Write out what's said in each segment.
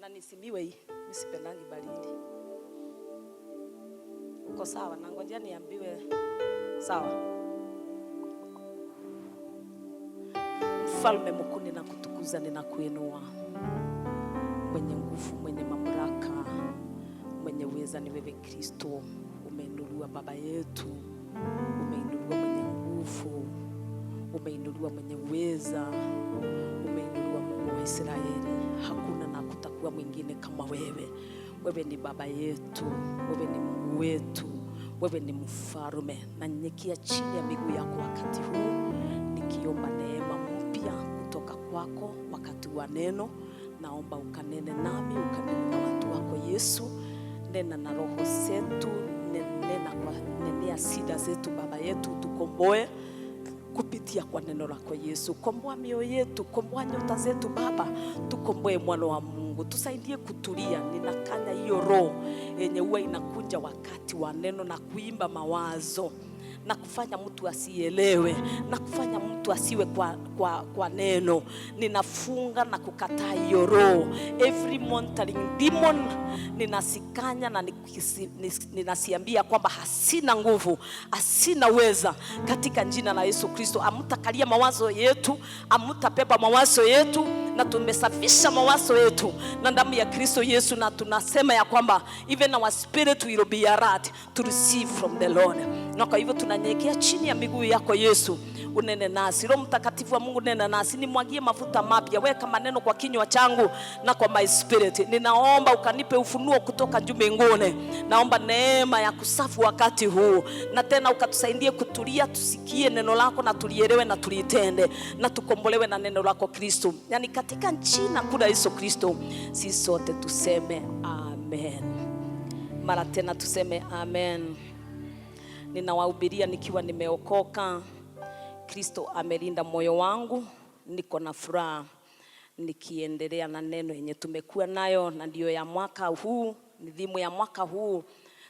na nisimiwe hii, nisipendangi baridi. Uko sawa? Na ngoja niambiwe sawa. Mfalme mkuu, ninakutukuza, ninakuinua. Mwenye nguvu, mwenye mamlaka, mwenye uweza ni wewe Kristo. Umeinuliwa Baba yetu, umeinuliwa mwenye nguvu, umeinuliwa mwenye uweza, umeinuliwa Mungu wa Israeli. Hakuna na kutakuwa mwingine kama wewe. Wewe ni Baba yetu, wewe ni Mungu wetu, wewe ni mfalme. Na nyenyekea chini ya miguu yako wakati huu, nikiomba neema mpya kutoka kwako wakati wa neno. Naomba ukanene nami, ukanene na watu wako Yesu. Nena na roho zetu, nenea shida zetu Baba yetu, tukomboe kupitia kwa neno lako Yesu. Komboa mioyo yetu, komboa nyota zetu Baba, tukomboe mwana wa Mungu. Tusaidie kutulia. Ninakanya hiyo roho yenye huwa inakuja wakati wa neno na kuimba mawazo na kufanya mtu asielewe na kufanya mtu asiwe kwa neno. Ninafunga na kukataa hiyo roho. Every monitoring demon ninasikanya na ninasiambia kwamba hasina nguvu, hasina uweza katika jina la Yesu Kristo. Amutakalia mawazo yetu, amutapeba mawazo yetu, na tumesafisha mawazo yetu na damu ya Kristo Yesu. Na tunasema ya kwamba even our spirit will be alert to receive from the Lord. Na kwa hivyo tunanyekea chini ya miguu yako Yesu, unene nasi. Roho Mtakatifu wa Mungu, nena nasi, nimwagie mafuta mapya, weka maneno kwa kinywa changu na kwa my spirit. Ninaomba ukanipe ufunuo kutoka juu mbinguni. Naomba neema ya kusafu wakati huu, na tena ukatusaidie kutulia, tusikie neno lako na tulielewe na tulitende na tukombolewe na neno lako Kristo. Yani katika jina kuu la Yesu Kristo, sisi sote tuseme amen. Mara tena tuseme amen. Ninawahubiria nikiwa nimeokoka. Kristo amelinda moyo wangu. Niko na furaha nikiendelea na neno yenye tumekuwa nayo, na ndio ya mwaka huu. Nidhimu ya mwaka huu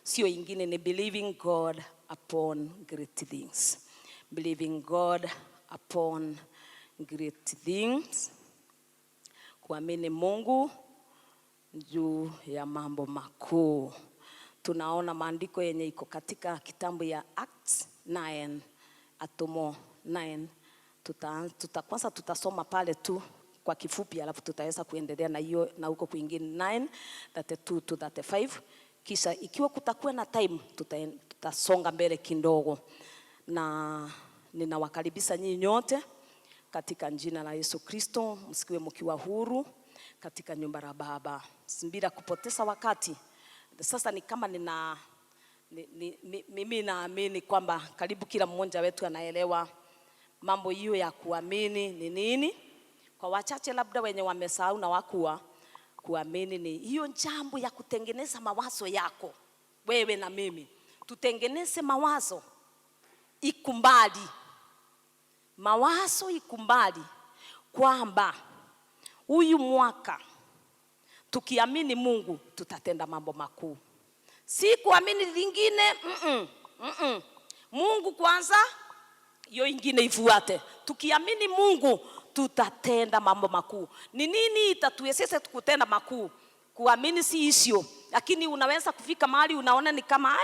sio ingine, ni believing God upon great things. Believing God upon great things. Kuamini Mungu juu ya mambo makuu. Tunaona maandiko yenye iko katika kitabu ya Acts 9, Atomo 9. Kwanza tutasoma pale tu kwa kifupi, alafu tutaweza kuendelea na hiyo na huko kwingine 9:32 to 35. Kisha ikiwa kutakuwa na time tutasonga mbele kidogo. Na ninawakaribisha nyinyi nyote katika jina la Yesu Kristo, msikiwe mkiwa huru katika nyumba ya Baba. Bila kupoteza wakati, sasa ni kama mimi naamini kwamba karibu kila mmoja wetu anaelewa mambo hiyo ya kuamini ni nini. Kwa wachache labda wenye wamesahau na wakuwa, kuamini ni hiyo jambo ya kutengeneza mawazo yako. Wewe na mimi tutengeneze mawazo ikumbali. Mawazo ikumbali kwamba huyu mwaka tukiamini Mungu tutatenda mambo makuu. Si kuamini lingine, Mungu kwanza, hiyo ingine ifuate. Tukiamini Mungu tutatenda mambo makuu. Ni nini itatuwezesha kutenda makuu? Kuamini si issue, lakini unaweza kufika mahali unaona ni kama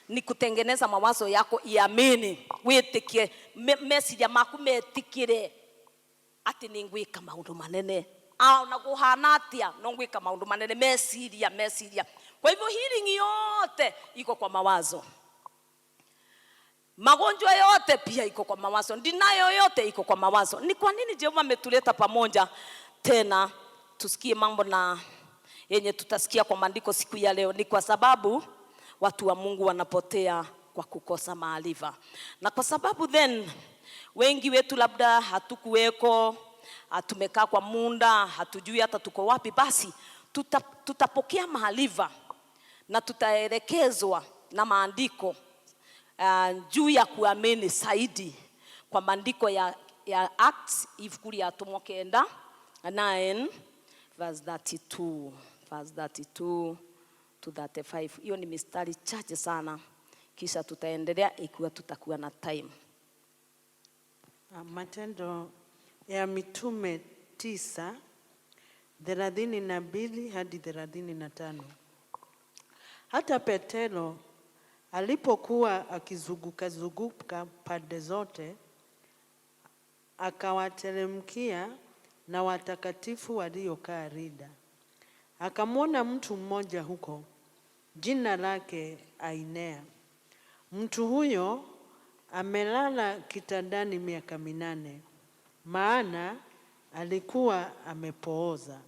ni kutengeneza mawazo yako iamini. Wetike message ya makumetikire ati ningwika maundu manene. Nakuhanatia nongwika maundu manene, mesiria. Kwa hivyo healing yote iko kwa mawazo. Magonjwa yote pia iko kwa mawazo. Dinayo yote iko kwa mawazo. Ni kwa nini Jehova ametuleta pamoja tena tusikie mambo na yenye tutasikia kwa maandiko siku ya leo? Ni kwa sababu watu wa Mungu wanapotea kwa kukosa maarifa. Na kwa sababu then wengi wetu labda hatukuweko, tumekaa kwa muda, hatujui hata tuko wapi, basi tutapokea maarifa na tutaelekezwa na maandiko juu ya kuamini zaidi kwa maandiko ya Acts ifukuri ya Atomo 9 verse 32 to 35. Hiyo ni mistari chache sana, kisha tutaendelea ikiwa tutakuwa na time. Matendo ya Mitume 9 32 hadi 35. Hata Petero alipokuwa akizunguka pande zote, akawateremkia na watakatifu waliokaa Lida. Akamwona mtu mmoja huko, jina lake Ainea. Mtu huyo amelala kitandani miaka 8, maana alikuwa amepooza.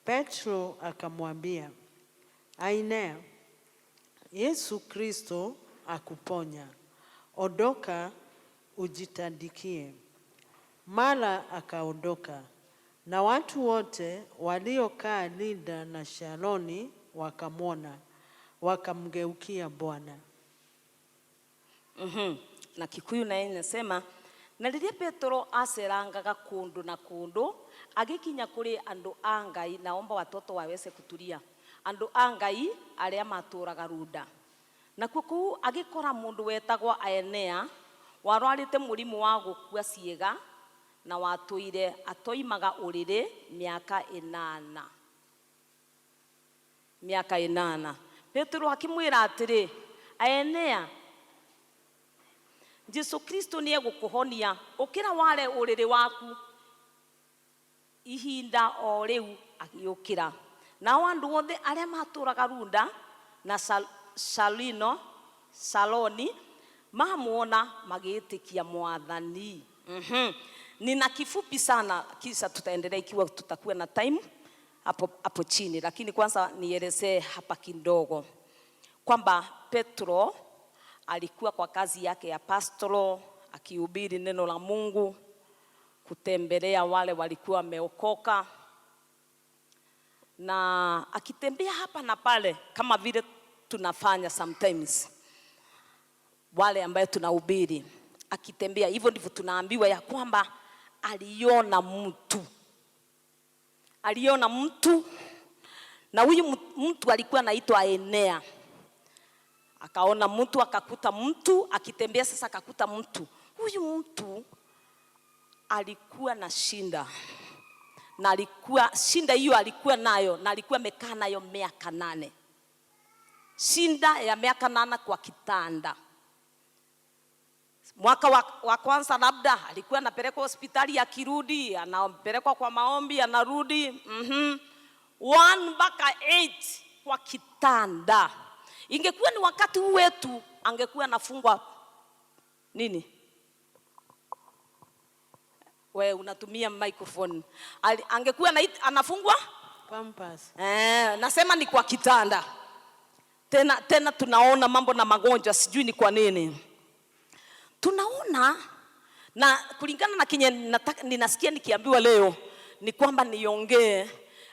Petro akamwambia, Ainea, Yesu Kristo akuponya. Ondoka ujitandikie. Mara akaondoka, na watu wote waliokaa Lida na Sharoni wakamwona, wakamgeukia Bwana. Na Kikuyu naye inasema, na riria Petro acerangaga kundu na kundu, agikinya kuri andu a Ngai, naomba watoto waweze kutulia, andu a Ngai aria maturaga Lida. Na kuku agikora mundu wetagwa Ainea, warwarite murimu wa gukua ciega, na watuire atoimaga uriri miaka 8. Petro akimwira atiri, Ainea, Jesu Kristo ni egukuhonia, ukira wale uriri waku. Ihinda o riu agiukira. Na andu othe aria maturaga Lida na Shaloni mamuona magitikia Mwathani. Nina kifupi sana, kisha tutaendelea ikiwa tutakuwa na time hapo chini, lakini kwanza nielezee hapa kidogo kwamba Petro alikuwa kwa kazi yake ya pastoro, akihubiri neno la Mungu, kutembelea wale walikuwa wameokoka, na akitembea hapa na pale kama vile tunafanya sometimes wale ambaye tunahubiri. Akitembea hivyo ndivyo tunaambiwa ya kwamba aliona mtu, na huyu mtu alikuwa anaitwa Ainea. Akaona mtu, akakuta mtu, akitembea sasa akakuta mtu. Huyu mtu alikuwa na shinda, na shinda hiyo alikuwa nayo, na alikuwa amekaa nayo miaka 8. Shinda ya miaka 8 kwa kitanda. Mwaka wa kwanza labda alikuwa anapelekwa hospitali, akirudi anapelekwa kwa maombi, anarudi 1 mpaka 8 kwa kitanda. Ingekuwa ni wakati wetu, angekuwa anafungwa nini? Wewe unatumia microphone. Angekuwa anafungwa Pampers. Nasema ni kwa kitanda. Tena tunaona mambo na magonjwa, sijui ni kwa nini. Tunaona, na kulingana na kinye ninasikia nikiambiwa leo, ni kwamba niongee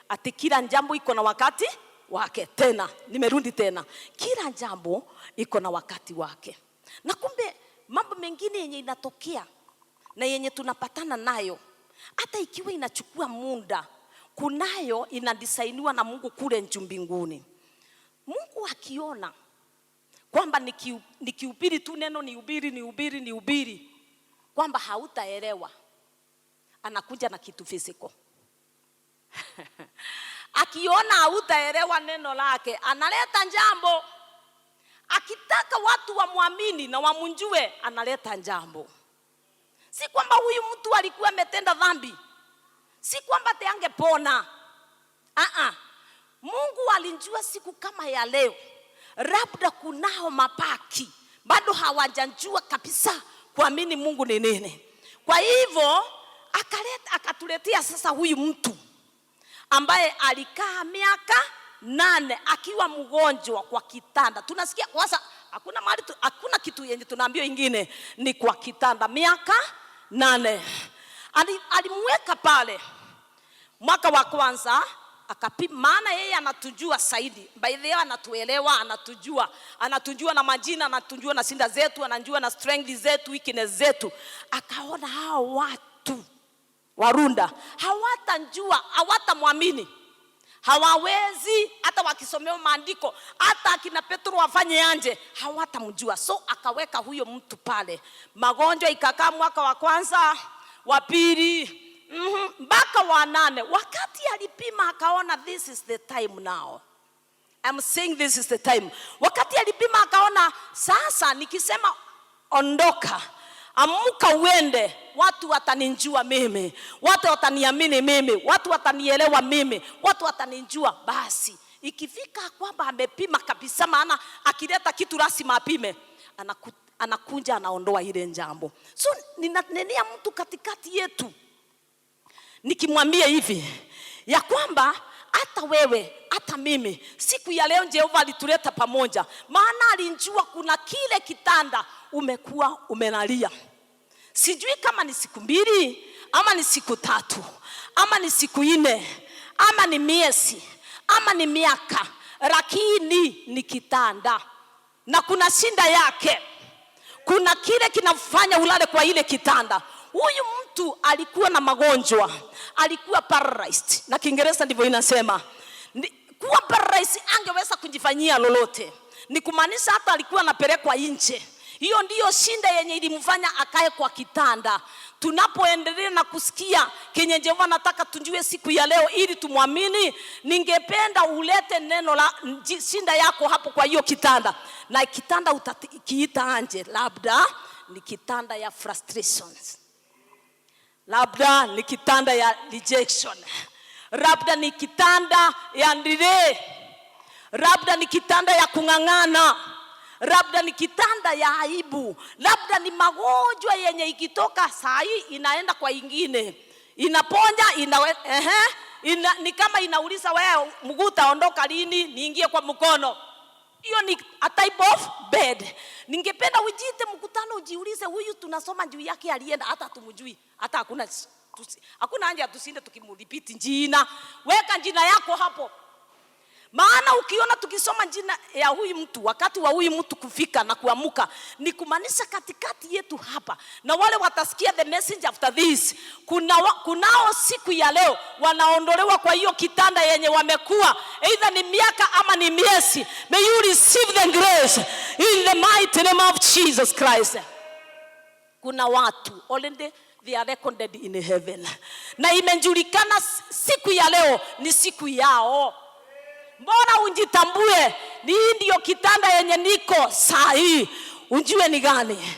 ati kila jambo iko na wakati wake. Tena nimerudi tena, kila jambo iko na wakati wake. Na kumbe mambo mengine yenye inatokea na yenye tunapatana nayo, hata ikiwa inachukua muda, kunayo inadisainiwa na Mungu kule juu mbinguni. Mungu akiona kwamba nikihubiri tu neno, nihubiri kwamba hautaelewa, anakuja na kitu physical. Akiona hautaelewa neno lake, analeta jambo. Akitaka watu wamwamini na wamunjue, analeta jambo. Si kwamba huyu mtu alikuwa ametenda dhambi, si kwamba angepona. Mungu alijua siku kama ya leo labda kunao mapaki bado hawajajua kabisa kuamini Mungu ni nini. Kwa hivyo akatuletea sasa huyu mtu ambaye alikaa miaka 8 akiwa mgonjwa kwa kitanda. Tunasikia kwanza hakuna kitu yenye tunaambiwa ingine, ni kwa kitanda miaka 8. Alimweka pale mwaka wa kwanza, akapima, maana yeye anatujua zaidi. By the way anatuelewa, anatujua na majina, anatujua na shinda zetu, anajua na strength zetu, weakness zetu. Akaona hao watu wa Lida hawatajua, hawatamwamini, hawawezi hata wakisomea maandiko, hata akina Petro wafanye anje, hawatamjua. So akaweka huyo mtu pale. Magonjwa ikakaa mwaka wa kwanza, wa pili, mpaka wa 8. Wakati alipima akaona this is the time now. I'm saying this is the time. Wakati alipima akaona sasa nikisema ondoka, amuka uende, watu wataninjua mimi, watu wataniamini mimi, watu watanielewa mimi, watu wataninjua. Basi ikifika kwamba amepima kabisa, maana akileta kitu rasmi apime, anakunja anaondoa ile jambo. So ninanenea mtu katikati yetu nikimwambia hivi ya kwamba hata wewe hata mimi siku ya leo Jehova alituleta pamoja, maana alinjua kuna kile kitanda umekuwa umelalia. Sijui kama ni siku 2 ama ni siku 3 ama ni siku 4 ama ni miezi ama ni miaka, lakini ni kitanda na kuna shinda yake. Kuna kile kinafanya ulale kwa ile kitanda. Huyu mtu alikuwa na magonjwa, alikuwa paralyzed, na Kiingereza ndivyo inasema. Kuwa paralyzed angeweza kujifanyia lolote, ni kumaanisha hata alikuwa anapelekwa nje. Hiyo ndiyo shinda yenye ilimfanya akae kwa kitanda. Tunapoendelea na kusikia kenye Jehova nataka tujue siku ya leo ili tumwamini, ningependa ulete neno la shinda yako hapo kwa hiyo kitanda. Na kitanda utakiita anje, labda ni kitanda ya frustrations, labda ni kitanda ya rejection, labda ni kitanda ya delay, labda ni kitanda ya kung'ang'ana, labda ni kitanda ya aibu, labda ni magonjwa yenye ikitoka saa hii inaenda kwa ingine, inaponya ni kama inauliza wewe mguu utaondoka lini niingie kwa mkono. Hiyo ni a type of bed. Ningependa ujite mkutano ujiulize, huyu tunasoma juu yake alienda hata tumjui, hata hakuna haja tusinde tukimrepeat jina. Weka jina yako hapo. Maana ukiona tukisoma jina ya huyu mtu, wakati wa huyu mtu kufika na kuamuka, ni kumaanisha katikati yetu hapa, na wale watasikia the message after this, kunao siku ya leo wanaondolewa kwa hiyo kitanda yenye wamekuwa, either ni miaka ama ni miezi. May you receive the grace in the mighty name of Jesus Christ. Kuna watu already they are recorded in heaven, na imejulikana siku ya leo ni siku yao. Mbona unjitambue ni ndio kitanda yenye niko saa hii, unjue ni gani.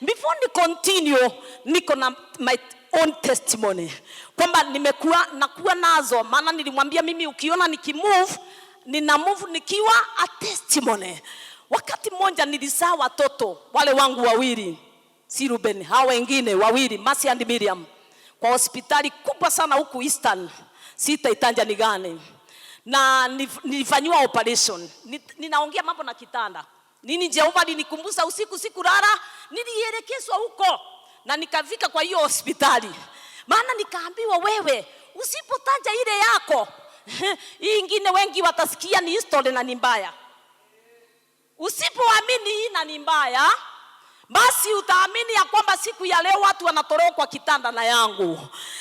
Before ni continue, niko na my own testimony kwamba nakuwa nazo. Maana nilimwambia mimi ukiona nikimove, nina move nikiwa a testimony. Wakati mmoja nilizaa watoto wale wangu wawili, si Ruben, hao wengine wawili, Mercy and Miriam, kwa hospitali kubwa sana huku Eastern, sitaitaja ni gani. Na nilifanywa operation. Ninaongea mambo na kitanda. Nini Jehova alinikumbusha usiku sikulala, nilielekezwa huko na nikafika kwa hiyo hospitali. Maana nikaambiwa wewe usipotaja ile yako, hii ingine wengi watasikia ni history na ni mbaya. Usipoamini hii na ni mbaya, basi utaamini ya kwamba siku ya leo watu wanatoroka kwa kitanda na yangu.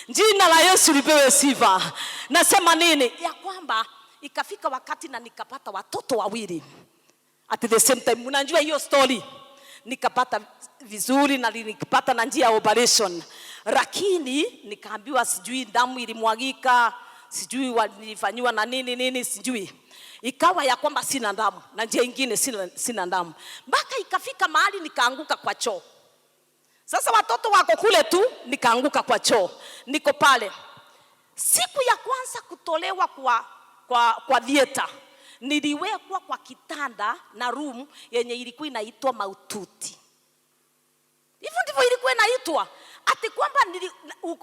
Jina la Yesu lipewe sifa. Nasema nini? Ya kwamba ikafika wakati na nikapata watoto wawili at the same time. Unajua hiyo story. Nikapata vizuri na nikapata na njia ya operation. Lakini nikaambiwa sijui damu ilimwagika, sijui walifanywa na nini sijui. Ikawa ya kwamba sina damu na njia nyingine sina damu. Mpaka ikafika mahali nikaanguka kwa choo. Sasa watoto wako kule tu, nikaanguka kwa choo. Niko pale. Siku ya kwanza kutolewa kwa theater, niliwekwa kwa kitanda na room yenye ilikuwa inaitwa maututi. Hivyo ndivyo ilikuwa inaitwa. Ati kwamba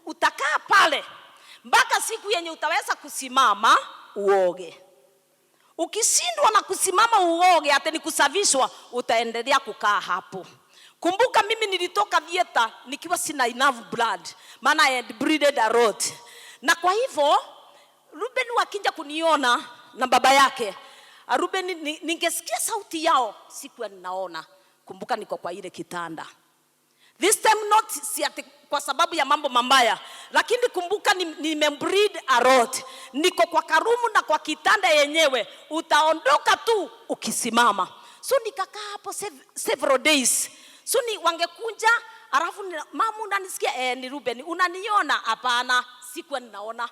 utakaa pale mpaka siku yenye utaweza kusimama uoge. Ukishindwa na kusimama uoge, hata ni kusafishwa, utaendelea kukaa hapo. Kumbuka mimi nilitoka theater nikiwa sina enough blood, maana I had bleeded a lot. Na kwa hivyo Ruben wakija kuniona na baba yake, Ruben ningesikia sauti yao, sikuwa ninaona. Kumbuka niko kwa ile kitanda. This time not kwa sababu ya mambo mambaya, lakini kumbuka nimebleed a lot. Niko kwa karumu na kwa kitanda yenyewe, utaondoka tu ukisimama. So nikakaa hapo several days. So wangekuja Alafu mama unanisikia? Ni Ruben. Unaniona? Hapana, sikuwa ninaona.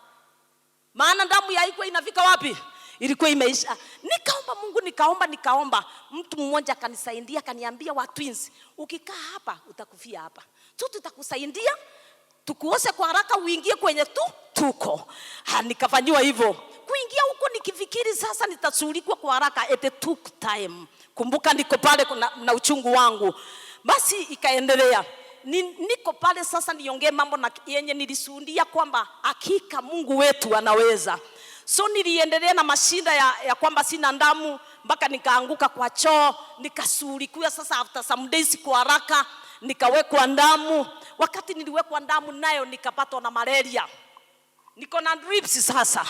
Maana damu ya haikuwa inafika wapi? Ilikuwa imeisha. Nikaomba Mungu, nikaomba. Mtu mmoja akanisaidia, akaniambia wa twins, ukikaa hapa utakufia hapa. Tutakusaidia, tukuoshe kwa haraka uingie kwenye tuko. Nikafanywa hivyo. Kuingia huko nikifikiri sasa nitasulikwa kwa haraka, it took time. Kumbuka niko pale na uchungu wangu. Basi ikaendelea. Niko pale sasa niongee mambo na yenye nilisuhudia kwamba hakika Mungu wetu anaweza. So niliendelea na mashinda ya kwamba sina damu mpaka nikaanguka kwa choo, nikasulikiwa sasa after some days kwa haraka, nikawekwa damu. Wakati niliwekwa damu nayo nikapatwa na malaria. Niko na drips sasa.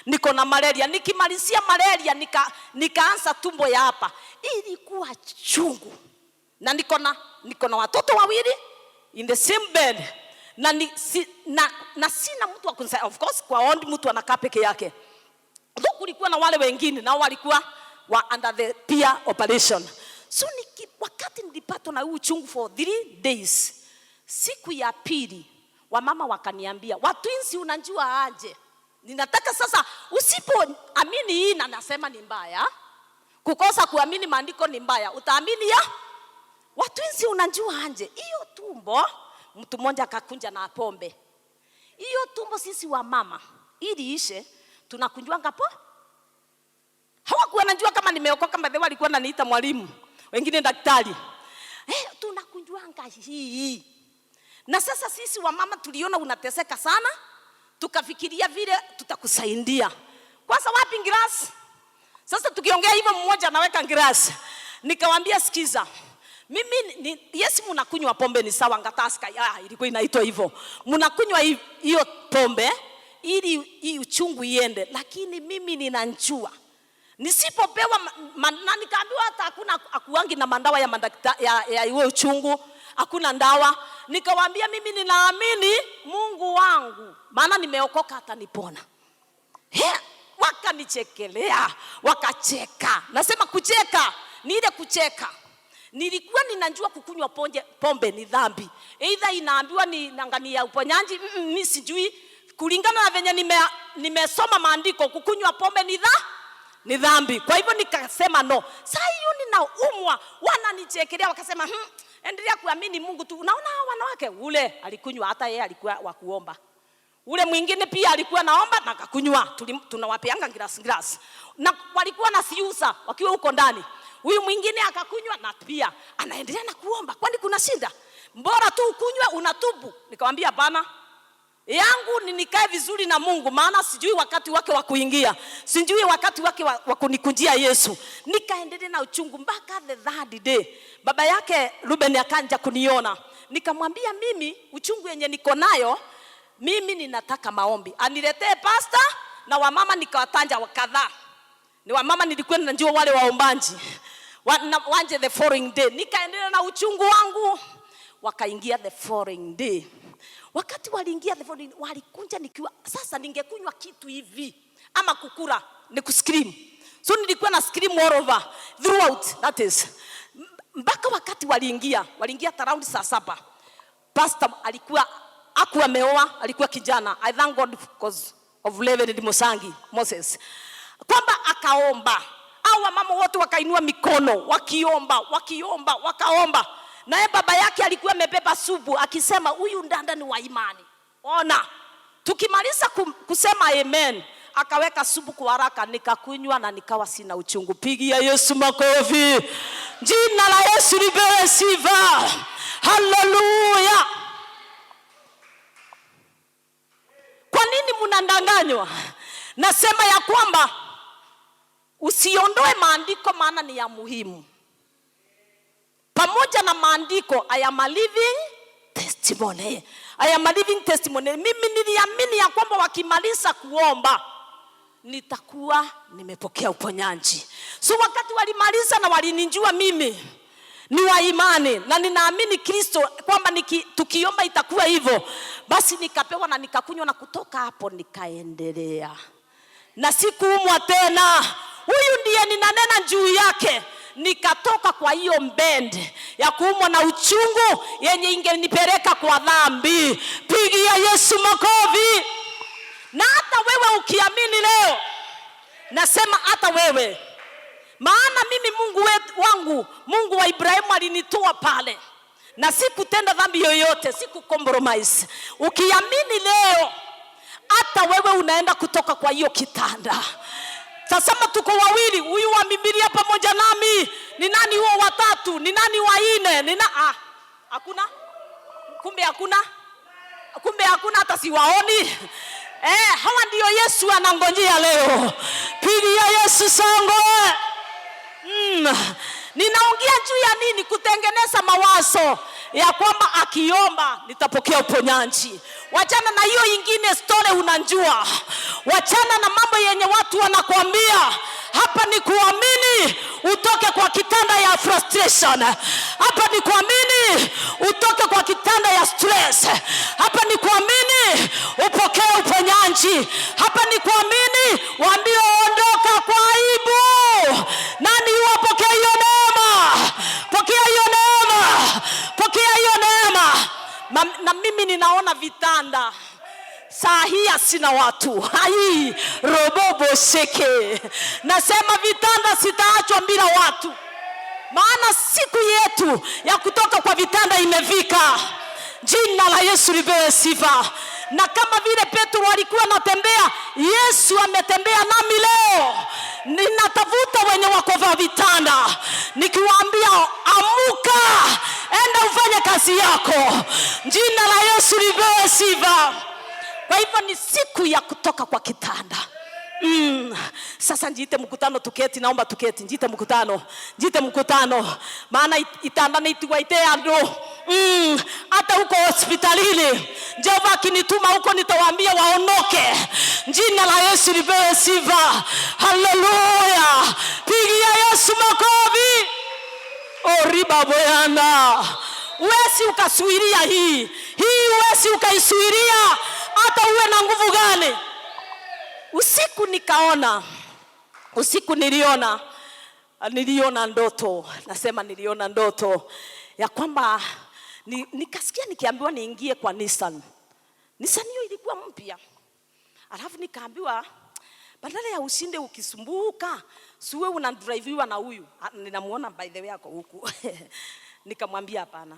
Niko na malaria. Nikimalizia malaria nikaanza tumbo ya hapa. Ilikuwa chungu. Na niko na watoto wawili in the same bed. Na sina mtu wa kunisaidia. Of course kwa ondi mtu anakaa peke yake. Ndio kulikuwa na wale wengine nao walikuwa under the peer operation. So wakati nilipatwa na uchungu for 3 days. Siku ya pili wamama wakaniambia, "Twins unajua aje? Ninataka sasa usipoamini hii na nasema ni mbaya. Kukosa kuamini maandiko ni mbaya. Utaamini ya? Twins unajua aje? Hiyo tumbo." Mtu mmoja akakunja na pombe. "Hiyo tumbo sisi wa mama ili ishe tunakunjwa ngapo?" Hawakuwa wanajua kama nimeokoka, mbele walikuwa wananiita mwalimu, wengine daktari. Tunakunjwanga hii. Na sasa sisi wa mama tuliona unateseka sana, tukafikiria vile tutakusaidia. Kwanza wapi glass? Sasa tukiongea hivyo mmoja anaweka glass. Nikamwambia, "Sikiza. Mimi yes mnakunywa pombe ni sawa, ngataska ilikuwa inaitwa hivyo. Mnakunywa hiyo pombe ili hii uchungu iende, lakini mimi ninanjua nisipopewa na nikaambiwa hata hakuna akuangi na mandawa ya iwe uchungu, hakuna ndawa." Nikawaambia mimi ninaamini Mungu wangu, maana nimeokoka atanipona. Wakanichekelea, wakacheka. Nasema kucheka ni ile kucheka. Nilikuwa ninajua kukunywa pombe ni dhambi. Either inaambiwa ni nangani ya uponyaji, mimi sijui. Kulingana na venye nimesoma maandiko, kukunywa pombe ni dhambi. Kwa hivyo nikasema no. Sasa hiyo ninaumwa, wananichekelea wakasema, "Endelea kuamini Mungu tu." Unaona wanawake, ule alikunywa, hata yeye alikuwa wa kuomba. Ule mwingine pia alikuwa naomba na akakunywa. Tunawapeanga glass. Na walikuwa na siusa wakiwa huko ndani. Huyu mwingine akakunywa na pia anaendelea na kuomba. Kwani kuna shida? Mbora tu ukunywe unatubu. Nikamwambia hapana. Yangu ni nikae vizuri na Mungu, maana sijui wakati wake wa kuingia. Sijui wakati wake wa kunikujia Yesu. Nikaendelea na uchungu mpaka the third day. Baba yake Ruben akanja kuniona. Nikamwambia mimi uchungu yenye niko nayo, mimi ninataka maombi. Aniletee pasta na wamama nikawatanja kadhaa. Ni wamama nilikuwa ninajua wale waombaji. Wanje the following day. Nikaendelea na uchungu wangu. Wakaingia the following day. Wakati waliingia the following, walikunja nikiwa sasa ningekunywa kitu hivi ama kukura ni kuscream. So nilikuwa na scream all over throughout, that is. Mpaka wakati waliingia around saa 7. Pastor alikuwa ameoa, alikuwa kijana. I thank God because of Reverend Musangi Moses. Kwamba akaomba. Hao mama wote wakainua mikono, wakiomba, wakaomba. Naye baba yake alikuwa amebeba supu akisema huyu ndanda ni wa imani. Ona. Tukimaliza kusema amen, akaweka supu kwa haraka, nikakunywa na nikawa sina uchungu. Pigia Yesu makofi. Jina la Yesu lipewe sifa. Hallelujah. Kwa nini mnadanganywa? Nasema ya kwamba usiondoe maandiko, maana ni ya muhimu. Pamoja na maandiko, I am a living testimony. I am a living testimony. Mimi niliamini ya kwamba wakimaliza kuomba nitakuwa nimepokea uponyaji. So wakati walimaliza na walinijua mimi ni wa imani na ninaamini Kristo kwamba tukiomba itakuwa hivyo, basi nikapewa na nikakunywa, na kutoka hapo nikaendelea. Na sikuumwa tena. Huyu ndiye ninanena juu yake. nikatoka kwa hiyo mbende ya kuumwa na uchungu yenye ingenipeleka kwa dhambi. Pigia Yesu makofi. Na hata wewe ukiamini leo, nasema hata wewe, maana mimi Mungu wangu, Mungu wa Ibrahimu alinitoa pale na sikutenda dhambi yoyote, sikucompromise. Ukiamini leo, hata wewe unaenda kutoka kwa hiyo kitanda. Sasa tuko wawili, huyu wa Biblia pamoja nami. Ni nani huo watatu? Ni nani wa nne? Hakuna? Kumbe hakuna hata siwaoni. Hawa ndio Yesu anangojea leo. Pigia Yesu sangwe. Ninaongea juu ya nini? Kutengeneza mawazo ya kwamba akiomba nitapokea uponyaji. Wachana na hiyo ingine story unanjua. Wachana na mambo yenye watu wanakuambia. Hapa ni kuamini utoke kwa kitanda ya frustration. Hapa ni kuamini utoke kwa kitanda ya stress. Hapa ni kuamini upokee uponyaji. Hapa ni kuamini waambie ondoka kwa aibu. Nani wapokea hiyo neema? Pokea hiyo neema. Pokea hiyo neema. Na mimi ninaona vitanda saa hii sina watu. Hai robobo seke. Nasema vitanda sitaachwa bila watu. Maana siku yetu ya kutoka kwa vitanda imefika. Jina la Yesu lipewe sifa. Na kama vile Petro alikuwa anatembea, Yesu ametembea nami leo. Ninatafuta wenye wako kwa vitanda, nikiwaambia amuka, enda ufanye kazi yako. Jina la Yesu lipewe sifa. Kwa hivyo ni siku ya kutoka kwa kitanda. Sasa njiite mkutano tuketi, naomba tuketi. Njiite mkutano. Maana itandane ituwaite ando. Hata huko hospitalini Jehova akinituma huko nitawaambia waondoke. Jina la Yesu lipewe sifa. Haleluya. Pigia Yesu makofi. Oriba boyana. Uwezi ukasuiria hii uwezi ukaisuiria hata uwe na nguvu gani. Usiku niliona ndoto. Nasema niliona ndoto ya kwamba nikasikia nikiambiwa niingie kwa Nissan hiyo ilikuwa mpya. Alafu nikaambiwa badala ya ushinde ukisumbuka, siwe unadriviwa na huyu. Ninamuona by the way yako huku. Nikamwambia hapana.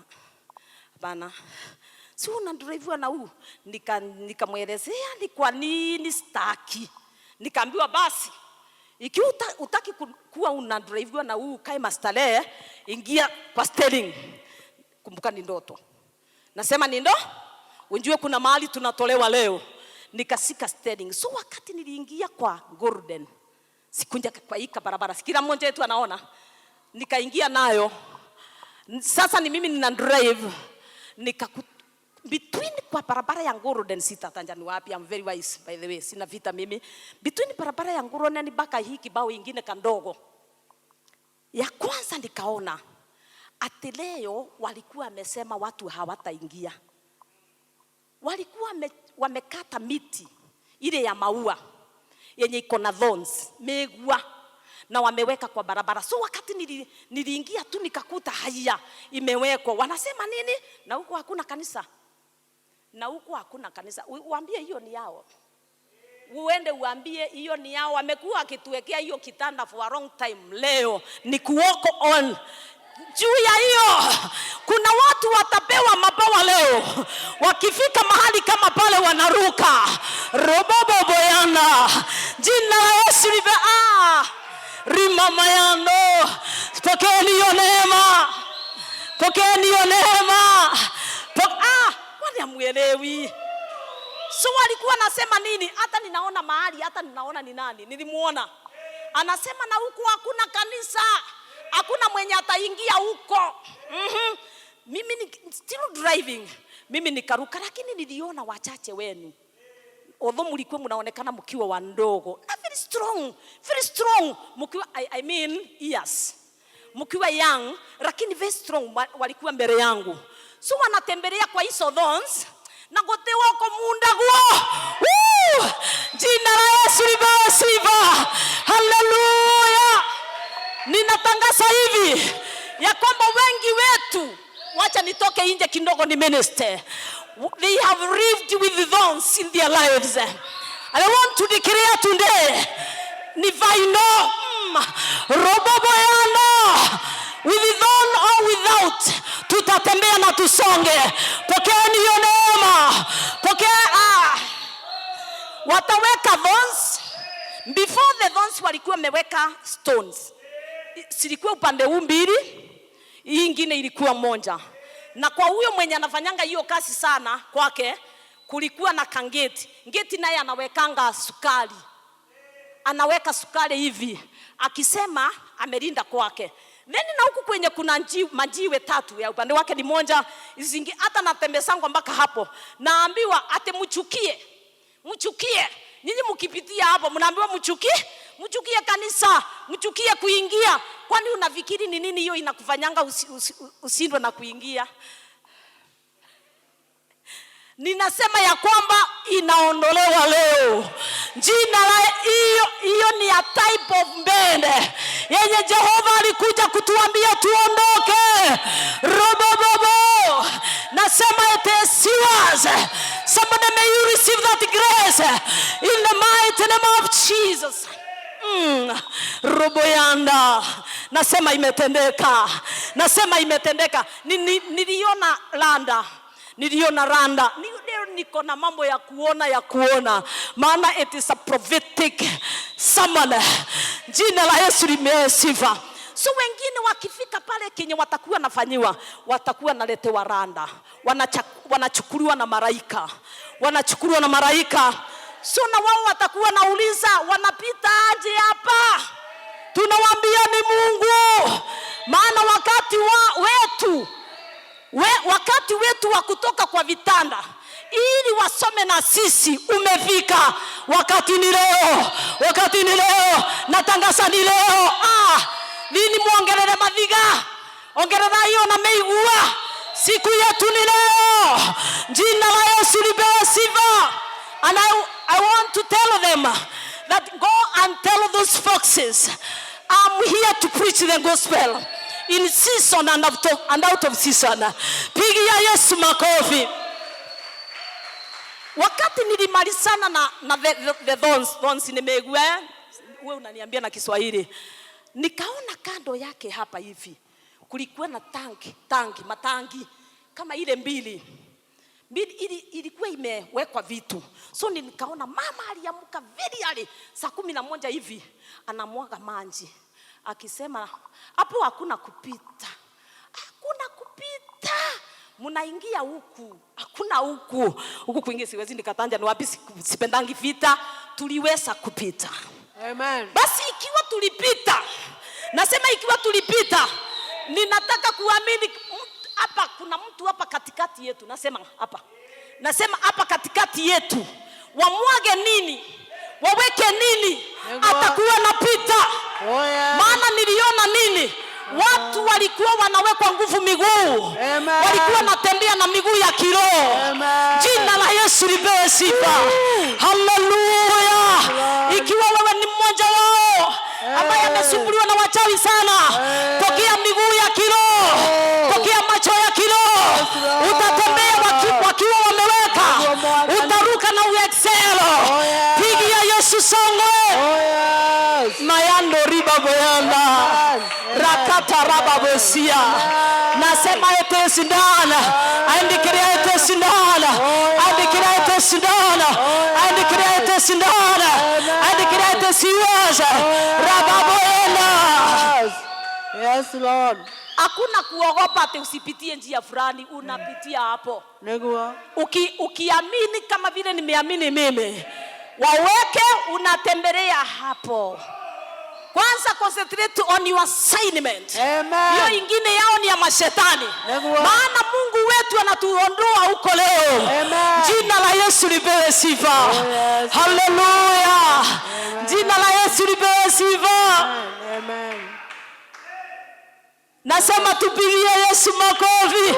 Si unadriviwa na huyu. Nikamwelezea ni kwa nini sitaki. Nikaambiwa basi ikiwa utaki kuwa unadriviwa na huyu kae mastale, ingia kwa steering. Kumbuka ni ndoto. Nasema ni ndo unjue kuna mahali tunatolewa leo. Nikasika steering. So wakati niliingia kwa Golden, sikunja kwa hika barabara, kila mmoja wetu anaona, nikaingia nayo. Sasa ni mimi nina drive, between kwa barabara ya Golden, sitataja ni wapi. I'm very wise by the way, sina vita mimi. Between barabara ya Golden mpaka hii kibao ingine kandogo ya kwanza, nikaona ati leo walikuwa wamesema watu hawataingia. Walikuwa wamekata miti ile ya maua yenye iko na thorns megwa na wameweka kwa barabara. So wakati niliingia tu nikakuta haya imewekwa. Wanasema nini? Na huko hakuna kanisa. Uambie hiyo ni yao. Uende uambie hiyo ni yao. Wamekuwa akituwekea hiyo kitanda for a long time. Leo ni kuwalk on. Juu ya hiyo kuna watu watapewa mabawa leo. Wakifika mahali kama pale wanaruka. Robobo boyana. Jina la Yesu libe rimama yando. Pokeeni hiyo neema. Wale amuelewi. So walikuwa nasema nini? Hata ninaona mahali, hata ninaona ni nani. Nilimuona. Anasema na huku hakuna kanisa. Hakuna mwenye ataingia huko. Mimi ni still driving. Mimi nikaruka, lakini niliona wachache wenu. Although mlikuwa mnaonekana mkiwa wandogo. Very strong. Mkiwa I mean yes. Mkiwa young, lakini very strong walikuwa mbele yangu. So wanatembelea kwa hizo thorns na gote wako mundaguo. Jina la Yesu lipewe sifa. Hallelujah. Ninatangaza hivi ya kwamba wengi wetu, wacha nitoke nje kidogo ni minister, they have lived with thorns in their lives. And I want to declare today, nivaino roboboyana, with thorn or without, tutatembea na tusonge. Pokea niyo neema. Pokea wataweka thorns. Before the thorns walikuwa meweka stones. Silikuwa upande huu mbili, hii ingine ilikuwa moja. Na kwa huyo mwenye anafanyanga hiyo kazi sana kwake, kulikuwa na kangeti. Ngeti naye anawekanga sukari. Anaweka sukari hivi. Akisema amelinda kwake. Then na huku kwenye kuna majiwe 3 ya upande wake ni moja, izingi hata natembesangwa mpaka hapo. Naambiwa ate mchukie. Mchukie. Nyinyi mkipitia hapo mnaambiwa mchukie. Mchukie kanisa, mchukie kuingia. Kwani unafikiri ni nini hiyo inakufanyanga usindwe na kuingia? Ninasema ya kwamba inaondolewa leo. Jina la hiyo ni a type of mbele yenye Jehova alikuja kutuambia tuondoke. Robobobo. Nasema it is yours. Somebody may you receive that grace in the mighty name of Jesus. Roboyanda. Nasema imetendeka. Nasema imetendeka. Niliona Randa. Niliona Randa. Niko na mambo ya kuona. Maana it is a prophetic summon. Jina la Yesu limesifa. So wengine wakifika pale kenye watakuwa nafanyiwa, watakuwa naletewa Randa. Wanachukuliwa na malaika. Wanachukuliwa na malaika. So na wao watakuwa nauliza, wanapita aje hapa? Tunawaambia ni Mungu. Maana wakati wetu wa kutoka kwa vitanda ili wasome na sisi umefika. Wakati ni leo. Natangaza ni leo. Nini muongelele madhiga? Ongelele hiyo na meigua. Siku yetu ni leo. Jina la Yesu lipewe sifa. And I want to tell them that go and tell those foxes, I'm here to preach the gospel in season and out of season. Pigia Yesu makofi. Wakati nilimalizana na the thorns nimegua, wewe unaniambia na Kiswahili. Nikaona kando yake hapa hivi kulikuwa na matangi kama ile mbili ilikuwa imewekwa vitu. So nikaona mama aliamka very early saa 11 hivi anamwaga maji akisema hapo hakuna kupita. Mnaingia huku, hakuna huku kuingia. Siwezi nikatanja ni wapi, sipendangi vita, tuliweza kupita. Amen. Basi ikiwa tulipita, nasema ikiwa tulipita, ninataka kuamini hapa kuna mtu hapa katikati yetu. Nasema hapa katikati yetu, wamwage nini, waweke nini, atakuwa napita. Maana niliona nini? Watu walikuwa wanawekwa nguvu miguu. Walikuwa wanatembea na miguu ya kiroho. Jina la Yesu lipewe sifa. Hallelujah. Ikiwa wewe ni mmoja wao ambaye amesumbuliwa na wachawi sana, pokea miguu ya kiroho. Pokea macho ya kiroho. Utatembea wakiwa wameweka. Utaruka na uexcel. Pigia Yesu songo. Mayando riba boyanda. Rakata raba bosia. Nasema it is done. I declare it is done. I declare it is done. I declare it is done. I declare it is yours. Raba boyanda. Yes, Lord. Hakuna kuogopa ati usipitie njia fulani, unapitia hapo. Negua. Ukiamini kama vile nimeamini mimi, waweke unatembelea hapo. Kwanza concentrate on your assignment. Amen. Hiyo ingine yao ni ya mashetani. Maana Mungu wetu anatuondoa huko leo. Amen. Jina la Yesu lipewe sifa. Yes. Hallelujah. Jina la Yesu lipewe sifa. Amen. Nasema tupigie Yesu makofi.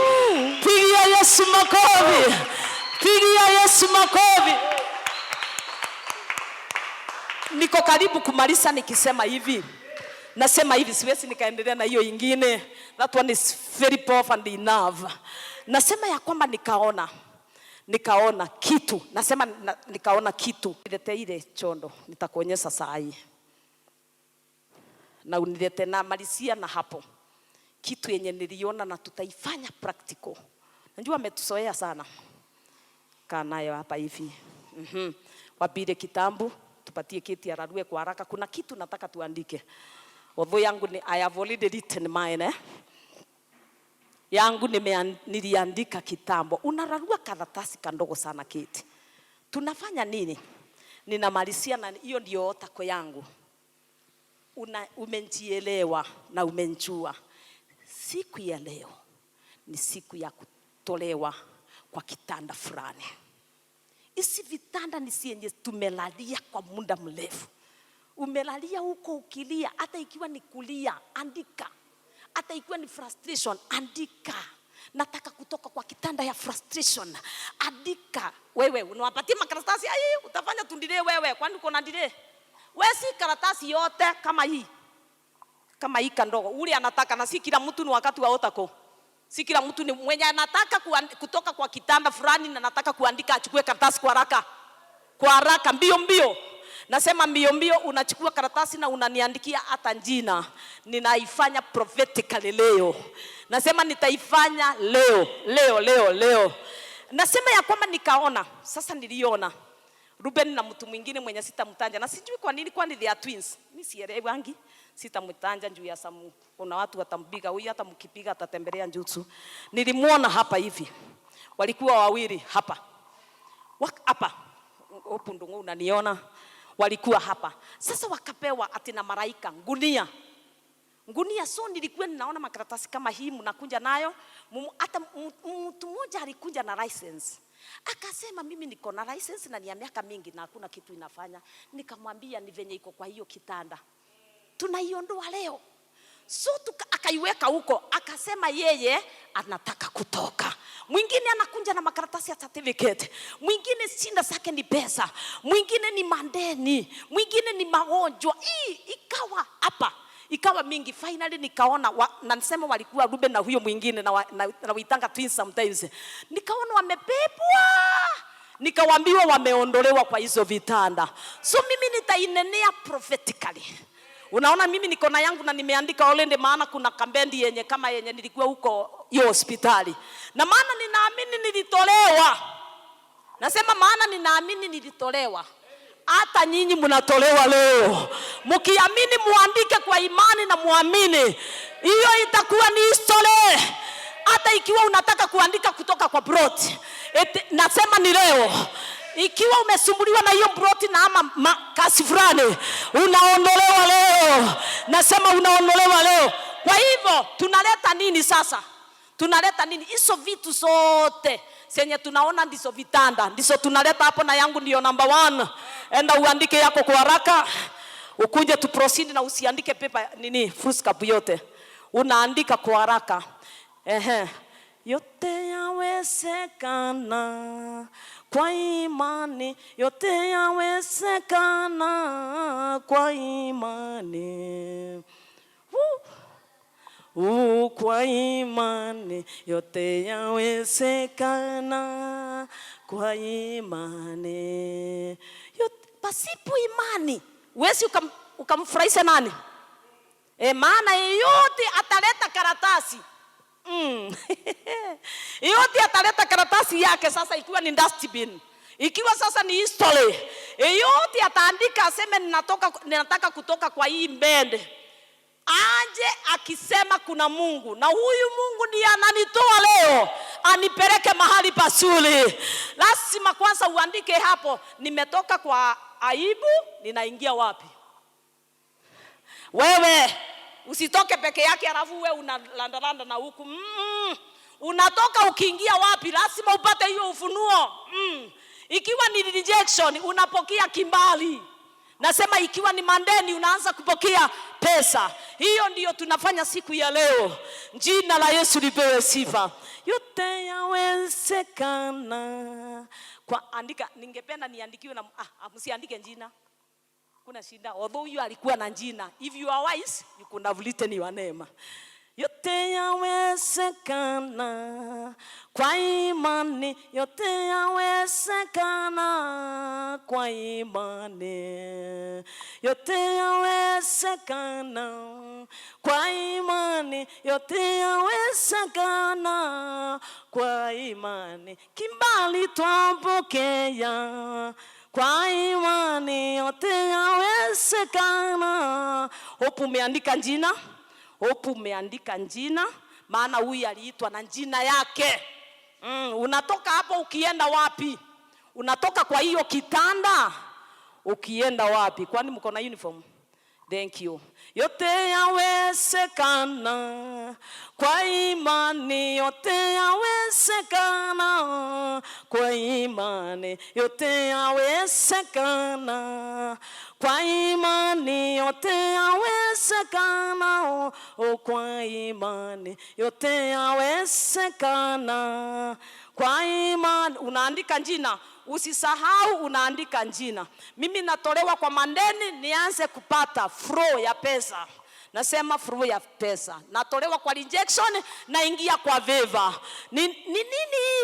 Pigia Yesu makofi. Pigia Yesu makofi. Niko karibu kumaliza nikisema hivi. Nasema hivi, siwezi nikaendelea na hiyo ingine. That one is very powerful and enough. Nasema ya kwamba nikaona kitu. Nasema nikaona kitu. Nilete ile chondo, nitakuonyesha saa hii. Na unilete na malisia na hapo. Kitu yenye niliona na tutaifanya practical. Najua ametusoea sana. Kaa nayo hapa hivi. Wapige kitambu, tupatie kiti ararue kwa haraka. Kuna kitu nataka tuandike. Although yangu ni I have already written mine. Yangu niliandika kitambo. Unararua karatasi kandogo sana kiti. Tunafanya nini? Ninamalizia na hiyo ndio otako yangu. Umenjielewa na umenjua. Siku ya leo ni siku ya kutolewa kwa kitanda fulani. Isi vitanda ni sienye tumelalia kwa muda mrefu. Umelalia huko ukilia, hata ikiwa ni kulia, andika. Hata ikiwa ni frustration, andika. Nataka kutoka kwa kitanda ya frustration, andika. Wewe unawapatia makaratasi haya, utafanya tundile wewe, kwani uko na delay? Wewe si karatasi yote kama hii. Kama hii kandogo. Ule anataka, na si kila mtu ni wakati wa otako. Si kila mtu ni mwenye anataka kutoka kwa kitanda fulani na anataka kuandika, achukue karatasi kwa haraka. Kwa haraka, mbio mbio. Nasema mbio mbio, unachukua karatasi na unaniandikia hata jina. Ninaifanya prophetically leo. Nasema nitaifanya leo. Nasema ya kwamba nikaona, sasa niliona Ruben na mtu mwingine mwenye sitamtanja. Na sijui kwa nini, kwani they are twins. Mimi sielewi wangi. Sitamtanja juu ya samu. Kuna watu watampiga, huyu hata mkipiga atatembelea njutsu. Nilimuona hapa hivi. Walikuwa wawili hapa. Hapa. Opundungu unaniona. Walikuwa hapa. Sasa wakapewa ati na malaika ngunia. So nilikuwa ninaona makaratasi kama hii mnakunja nayo. Hata mtu mmoja alikunja na license. Akasema mimi niko na license na ni ya miaka mingi na hakuna kitu inafanya. Nikamwambia ni venye iko kwa hiyo kitanda. Tunaiondoa leo. So akaiweka huko, akasema yeye anataka kutoka. Mwingine anakunja na makaratasi ya certificate. Mwingine shinda zake ni pesa. Mwingine ni mandeni. Mwingine ni magonjwa. Ikawa hapa. Ikawa mingi. Finally nikaona na nisema walikuwa Ruben na huyo mwingine na uitanga twins sometimes. Nikaona wamepepwa. Nikawaambiwa wameondolewa kwa hizo vitanda. So mimi nitainenea prophetically. Unaona mimi niko na yangu na nimeandika already, maana kuna kambendi yenye kama yenye nilikuwa huko hiyo hospitali. Na maana ninaamini nilitolewa. Nasema maana ninaamini nilitolewa. Hata nyinyi mnatolewa leo. Mkiamini muandike kwa imani na muamini. Hiyo itakuwa ni history. Hata ikiwa unataka kuandika kutoka kwa broti. Nasema ni leo. Ikiwa umesumbuliwa na hiyo broti na ama kasi fulani, unaondolewa leo. Nasema unaondolewa leo. Kwa hivyo tunaleta nini sasa? Tunaleta nini? Hizo vitu zote senye tunaona ndizo vitanda, ndizo tunaleta hapo, na yangu ndio number 1. Enda uandike yako kwa haraka. Ukuje tu proceed na usiandike paper foolscap yote. Unaandika kwa haraka. Yote yawezekana kwa imani, yote yawezekana kwa imani. Kwa imani, yote yawezekana kwa imani. Pasipo imani huwezi ukamfurahisha nani? Maana yote ataleta karatasi. Yote ataleta karatasi yake sasa, ikiwa ni dustbin, ikiwa sasa ni history. Yote ataandika aseme ninataka kutoka kwa hii mbende. Aje akisema kuna Mungu, na huyu Mungu ndiye ananitoa leo anipeleke mahali pasuli. Lazima kwanza uandike hapo, nimetoka kwa aibu, ninaingia wapi? Wewe usitoke peke yake alafu wewe unalandalanda na huku. Unatoka ukiingia wapi? Lazima upate hiyo ufunuo. Ikiwa ni rejection, unapokea kimbali. Nasema ikiwa ni mandeni, unaanza kupokea pesa. Hiyo ndiyo tunafanya siku ya leo. Jina la Yesu lipewe sifa. Yote yawezekana. Kwa andika, ningependa niandikiwe na msiandike jina. kuna shida. Although you alikuwa na jina, if you are wise, you could have written your name. Yote yawezekana kwa imani, yote yawezekana kwa imani, yote yawezekana kwa imani, yote yawezekana kwa imani. Kimbali twapokea kwa imani, yote yawezekana. Hope umeandika jina. Hope umeandika jina, maana huyu aliitwa na jina yake. Unatoka hapo ukienda wapi? Unatoka kwa hiyo kitanda ukienda wapi? Kwani mko na uniform? Thank you. Yote yawezekana kwa imani, yote yawezekana kwa imani, yote yawezekana kwa imani, yote yawezekana kwa imani, yote yawezekana kwa imani. Unaandika jina, usisahau unaandika jina. Mimi natolewa kwa mandeni nianze kupata flow ya pesa. Nasema flow ya pesa. Natolewa kwa rejection naingia kwa favor. Ni nini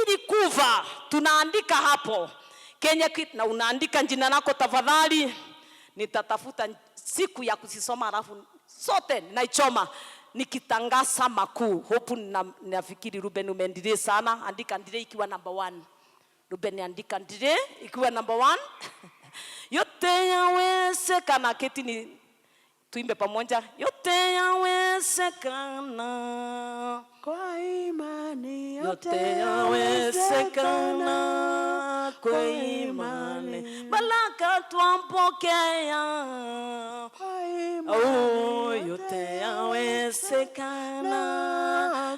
ilikuva? Tunaandika hapo. Kenya na unaandika jina lako tafadhali. Nitatafuta siku ya kusisoma alafu sote naichoma nikitangaza makuu. Hope nafikiri Ruben umeendelea sana. Andika ndile ikiwa number 1. Ruben andika ndile ikiwa number 1. Yote yawezekana. Keti ni tuimbe pamoja. Yote yawezekana kwa imani, yote yawezekana kwa imani. Baraka twampokea kwa imani. Oh, yote yawezekana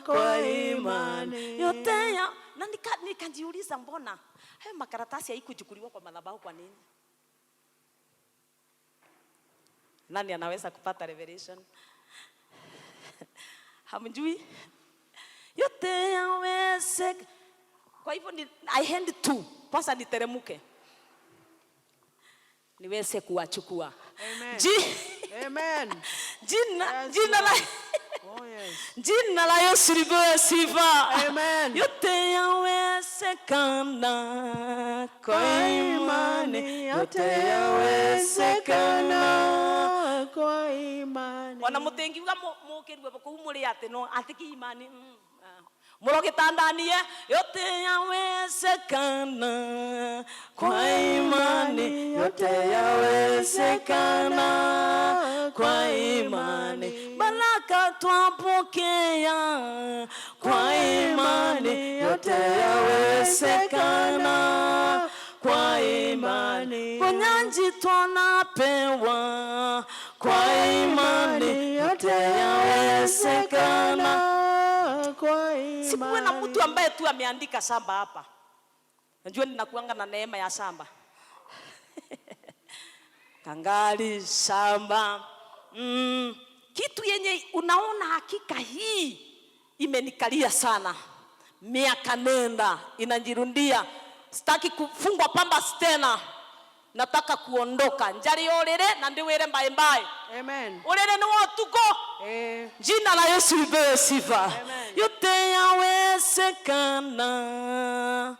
kwa imani. Yote ya na nikajiuliza mbona hayo makaratasi haikuchukuliwa kwa madhabahu kwa nini? Nani anaweza kupata revelation? Hamjui? Yote yawezekana. Kwa hivyo I hand to pasa niteremuke niweze kuwachukua. Amen. Amen. Jina la oh yes. Jina la Yesu lipewe sifa. Amen. Yote yawezekana kwa imani, yote yawezekana kwa imani. Wana mutengiwa mukirwe bakumuri ate no atiki imani. Murogitandanie yote yawezekana kwa imani, yote yawezekana kwa imani. Baraka twapokea kwa imani, yote yawezekana kwa imani. Ponyanji tunapewa kwa imani, yote yawezekana kwa imani. Sikuwe na mtu ambaye tu ameandika shamba hapa. Najua ninakuanga na neema ya shamba. Kangali shamba. Kitu yenye unaona hakika hii imenikalia sana. Miaka nenda inajirundia. Sitaki kufungwa pamba tena. Nataka kuondoka. Njari orere na ndiwere mbaye mbaye. Amen. Orere ni watuko. Jina la Yesu lipewe sifa. Yote yawezekana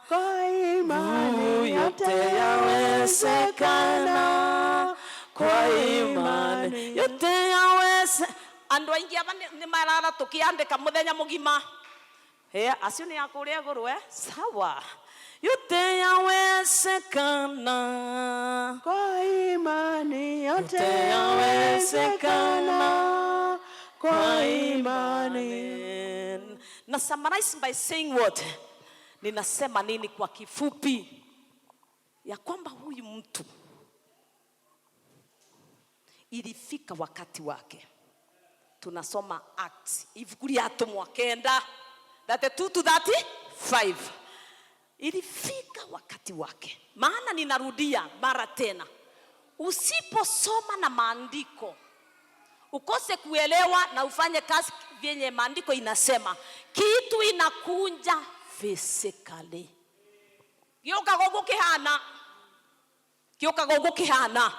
kwa imani, yote yawezekana kwa imani, yote yawezekana. Andu aingi aba ni marara tukiandika muthenya mugima. Acio ni akuria guru sawa. Yote yawezekana kwa imani, yote yawezekana kwa imani. Na summarize by saying what? Ninasema nini kwa kifupi? Ya kwamba huyu mtu ilifika wakati wake. Tunasoma Acts. Ivukuri atumwa kenda 32 to 35. Ilifika wakati wake. Maana ninarudia mara tena. Usiposoma na maandiko, ukose kuelewa na ufanye kazi vyenye maandiko inasema, kitu inakunja physically. Gioka gogo kihana.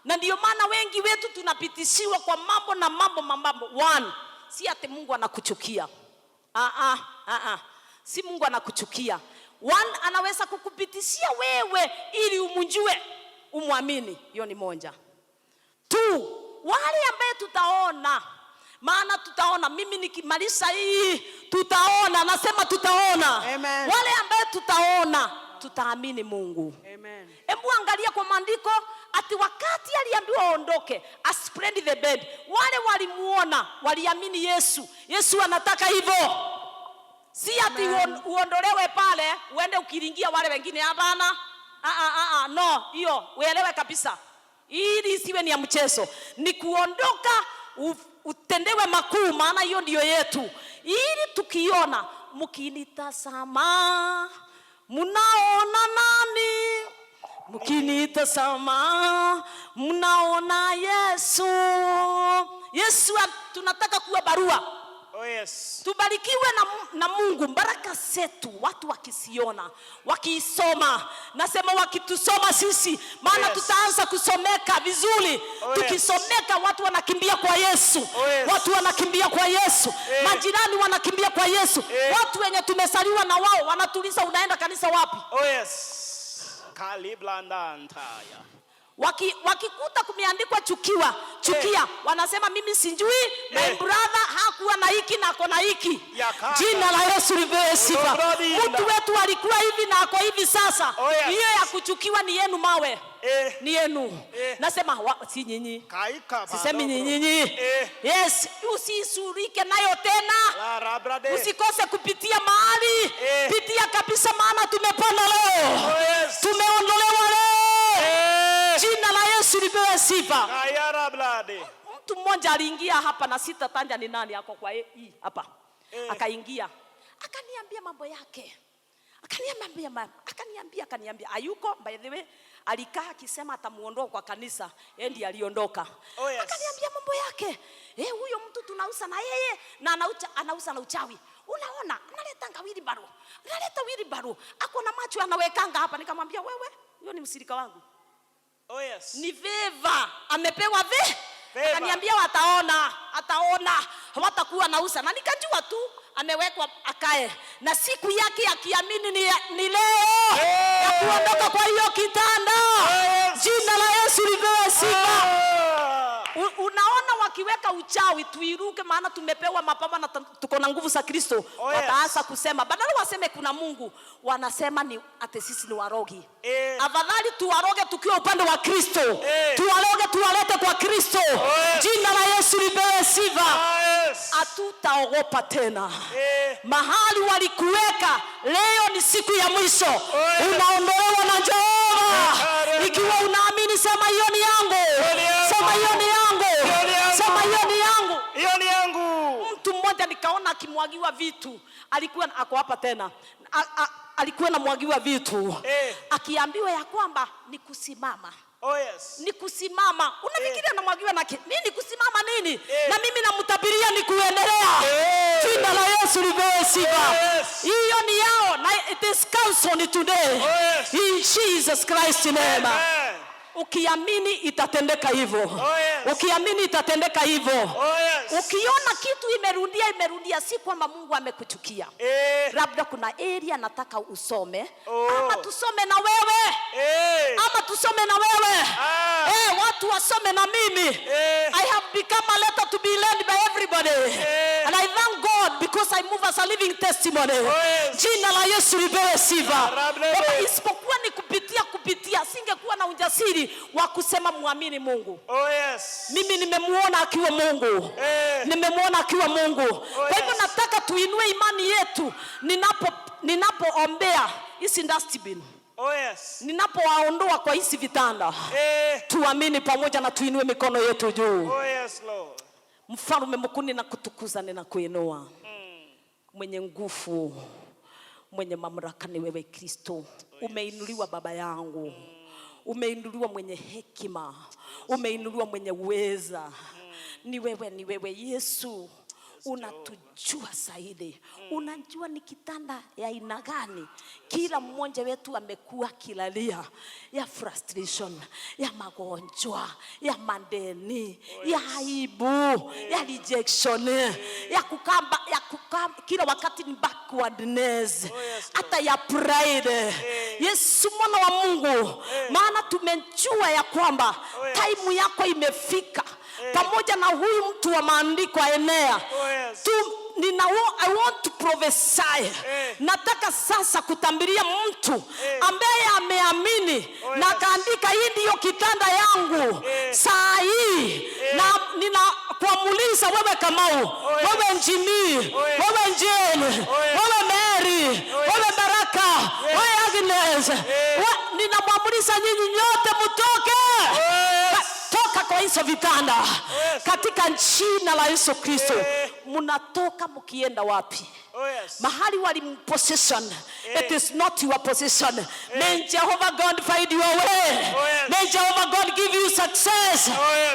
Na ndio maana wengi wetu tunapitishiwa kwa mambo na mambo. One, si ati Mungu anakuchukia. Si Mungu anakuchukia. One, anaweza kukupitishia wewe ili umjue, umwamini. Hiyo ni moja. Two, wale ambaye tutaona, maana tutaona, mimi nikimaliza hii tutaona, nasema tutaona. Amen. Wale ambaye tutaona, tutaamini Mungu. Amen. Hebu angalia kwa maandiko ati wakati aliambiwa aondoke, spread the bed, wale walimuona, waliamini Yesu. Yesu anataka hivyo. Si ati uondolewe pale uende ukiringia wale wengine, hapana. No, hiyo uelewe kabisa. Ili isiwe ni ya mchezo. Ni kuondoka utendewe makuu, maana hiyo ndio yetu. Ili tukiona, mkinitazama mnaona nani? Mkinitazama mnaona Yesu. Yesu tunataka kuwa barua. Oh yes. Tubarikiwe na Mungu, baraka zetu watu wakisiona, wakiisoma. Nasema wakitusoma sisi, maana yes, tutaanza kusomeka vizuri. Oh, tukisomeka yes, watu wanakimbia kwa Yesu. Oh, yes. Watu wanakimbia kwa Yesu. Majirani wanakimbia kwa Yesu. Watu wenye tumesaliwa na wao wanatuliza, unaenda kanisa wapi? Oh yes. Kaliblanda antaya. Wakikuta kumeandikwa chukia, wanasema mimi sijui, my brother hakuwa na hiki na ako na hiki. Jina la Yesu lipewe sifa. Mtu wetu alikuwa hivi na ako hivi sasa. Hiyo ya kuchukiwa ni yenu mawe. Ni yenu. Nasema si nyinyi. Sisemi nyinyi. Yes, usisurike nayo tena. Usikose kupitia mahali. Pitia kabisa, maana tumepona leo. Tumeondolewa leo. Jina la Yesu lipewe sifa. Mtu mmoja aliingia hapa na sitataja ni nani, ako kwa hii hapa. Akaingia, akaniambia mambo yake. Akaniambia hayuko, by the way alikaa akisema atamuondoa kwa kanisa, yeye ndiye aliondoka. Akaniambia mambo yake. Huyo mtu tunauza na yeye na anauza na uchawi. Unaona, analeta wheelbarrow. Ako na macho anawekanga hapa. Nikamwambia wewe, hiyo ni msirika wangu. Oh yes. Ni favor. Amepewa akaniambia ataona, hawatakuwa nausa. Na nikajua tu amewekwa akae. Na siku yake akiamini ni leo. Ya kuondoka kwa hiyo kitanda. Jina la Yesu lipewe sifa. Unaona, wakiweka uchawi tuiruke, maana tumepewa mapamba na tuko na nguvu za Kristo. Wataanza kusema, badala waseme kuna Mungu, wanasema ni ate sisi ni warogi. Afadhali tuwaroge tukiwa upande wa Kristo. Tuwaroge tuwalete kwa Kristo. Jina la Yesu lipewe sifa. Hatutaogopa tena. Mahali walikuweka, leo ni siku ya mwisho. Unaondolewa na Jehova. Ikiwa unaamini, sema hiyo ni yangu. Sema hiyo ni yangu. Sema hiyo ni yangu. Hiyo ni yangu. Mtu mmoja nikaona akimwagiwa vitu. Alikuwa ako hapa tena. Alikuwa anamwagiwa vitu. Akiambiwa ya kwamba ni kusimama. Oh yes. Ni kusimama. Unafikiria anamwagiwa na nini? Kusimama nini? Na mimi namtabiria ni kuendelea. Jina la Yesu lipewe sifa. Hiyo ni yao, na it is cancelled today. In Jesus Christ name. Ukiamini itatendeka hivyo. Ukiamini itatendeka hivyo. Ukiona kitu imerudia, si kwamba Mungu amekuchukia. Labda kuna area nataka usome. Ama tusome na wewe. Watu wasome na mimi. I have become a letter to be learned by everybody. And I thank God because I move as a living testimony. Jina la Yesu lipewe sifa. Isipokuwa ni kupitia, singekuwa na ujasiri wa kusema muamini Mungu. Mimi nimemuona akiwa Mungu. Kwa hivyo nataka tuinue imani yetu. Ninapoombea hizi dustbin. Ninapowaondoa kwa hizi vitanda. Tuamini pamoja na tuinue mikono yetu juu. Lord. Mfalme mkuu, ninakutukuza, ninakuinua. Mwenye nguvu, mwenye mamlaka ni wewe Kristo. Umeinuliwa baba yangu. Umeinuliwa mwenye hekima. Umeinuliwa mwenye uweza. Ni wewe Yesu. unatujua zaidi. Unajua ni kitanda ya aina gani kila mmoja wetu amekuwa kilalia, ya frustration, ya magonjwa, ya mandeni, ya aibu, ya rejection, ya kukamba kila wakati ni backwardness, hata ya pride. Yesu mwana wa Mungu, maana tumejua ya kwamba time yako imefika. Pamoja na huyu mtu wa maandiko Enea, I want to prophesy. Nataka sasa kutambiria mtu ambaye ameamini na kaandika, hii ndiyo kitanda yangu saa hii, na ninakuamuliza wewe Kamau, wewe Njimi, wewe Njeni, wewe Mary, wewe Baraka, wewe Agnes, ninamwamuliza nyinyi nyote mtoke. Toka kwa hizo vitanda katika jina la Yesu Kristo. Mnatoka mkienda wapi? Mahali walimposition, it is not your position. May Jehovah God find your way. May Jehovah God give you success.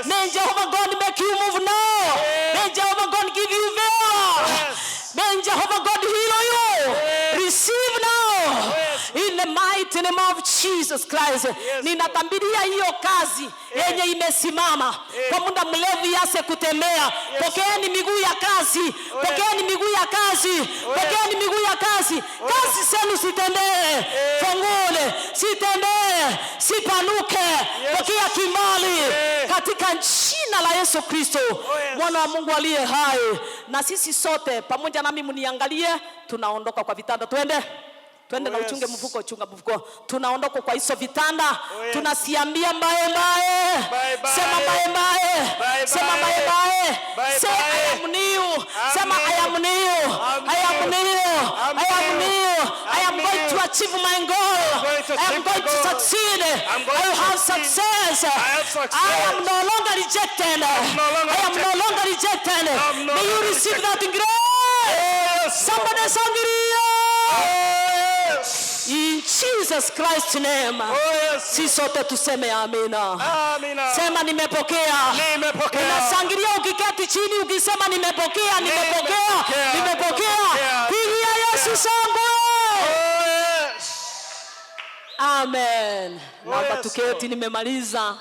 May Jehovah God make you move now. May Jehovah God give you favor. May Jehovah God heal you. Receive now in the mighty name of Jesus Christ. Ninatambiria hiyo kazi yenye imesimama kwa muda mrefu yase kutembea. Pokeeni miguu ya kazi. Pokeeni miguu ya kazi. Pokeeni miguu ya kazi. Kazi zenu sitembee. Fungule, sitembee, sipanuke. Pokea kimali katika jina la Yesu Kristo, mwana wa Mungu aliye hai. Na sisi sote pamoja nami mniangalie, tunaondoka kwa vitanda. Twende na uchunge mfuko, chunga mfuko. Tunaondoka kwa hizo vitanda. Tunasiambia mbaye. Sema mbaye. Sema mbaye. Say I am new. Sema I am new. I am new. I am new. I am going to achieve my goal. I am going to succeed. I will have success. I am no longer rejected. I am no longer rejected. May you receive that grace. Somebody sangria. In Jesus Christ's name. Si sote tuseme amina. Sema nimepokea. Unasangilia ukiketi chini ukisema nimepokea. Pigia Yesu shangwe. Amen. Naomba tuketi, nimemaliza.